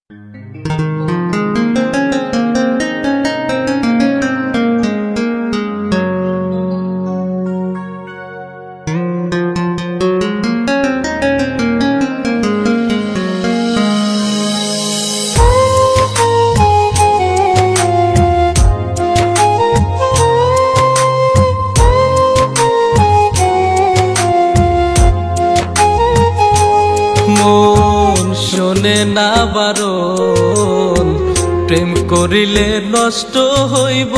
মন শোনে না বারণ, প্রেম করিলে নষ্ট হইব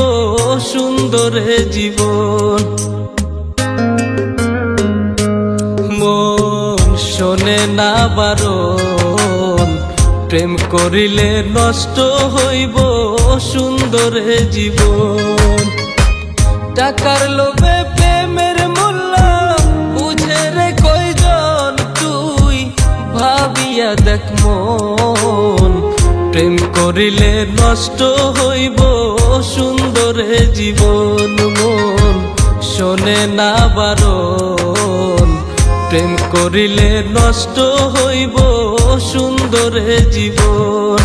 সুন্দরে জীবন। মন শোনে না বারণ, প্রেম করিলে নষ্ট হইব সুন্দরে জীবন। টাকার লোভে প্রেমের মূল্য বুঝে রে কয়জন তুই, ভাবিয়া দেখ মন প্রেম করিলে নষ্ট হইব সুন্দরে জীবন। মন শোনে না বারণ, প্রেম করিলে নষ্ট হইব সুন্দরে জীবন।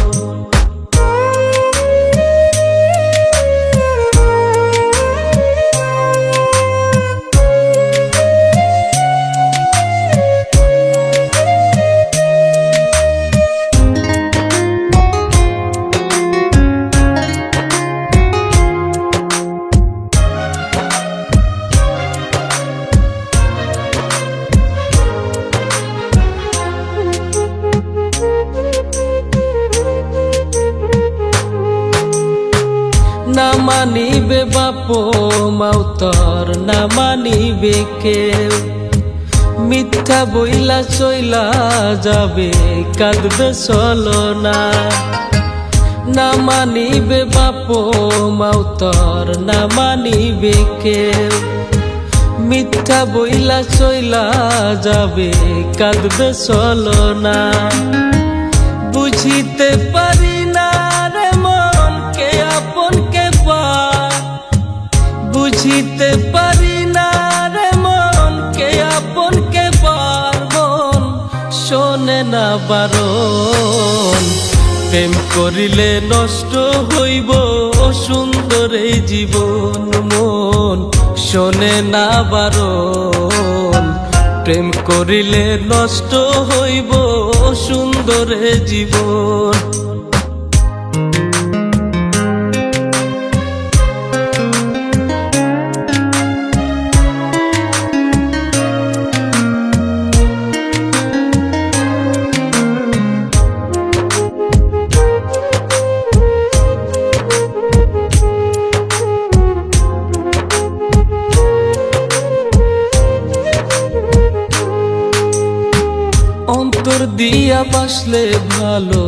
না মানিবে বাপ মাউতর, না মানিবে কেউ, মিথ্যা বইলা চইলা যাবে কাঁদবে চলো না। না মানিবে বাপ মাউতর, না মানিবে কেউ, মিথ্যা বইলা চইলা যাবে কাঁদবে চলো না। বুঝিতে পারি না রে মন কে আপন কে পার, বুঝিতে পারি না রে মন কে আপন কে পার। মন শোনে না বারণ, প্রেম করিলে নষ্ট হইব সুন্দর এই জীবন। মন শোনে না বারণ, প্রেম করিলে নষ্ট হইব সুন্দর জীবন। অন্তর দিয়া বাসলে ভালো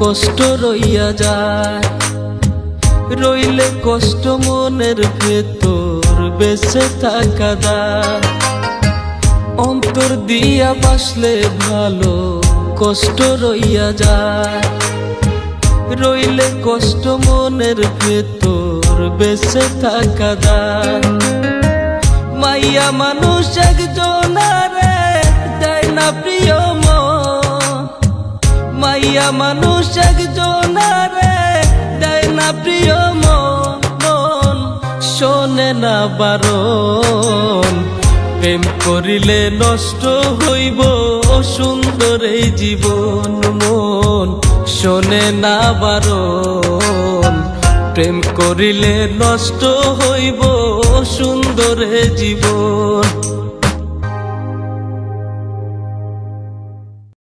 কষ্ট রইয়া যায়, রইলে কষ্ট মনের ভেতর বেঁচে থাকা দায়। অন্তর দিয়া বাসলে ভালো কষ্ট রইয়া যায়, রইলে কষ্ট মনের ভেতর বেঁচে থাকা দায়। মাইয়া মানুষ একজনারে দেয় না প্রিয় মন, মাইয়া মানুষ একজনারে দেয় না প্রিয় মন। শোনে না বারণ, প্রেম করিলে নষ্ট হইব সুন্দর এই জীবন। মন শোনে না বারণ, প্রেম করিলে নষ্ট হইব সুন্দর জীবন।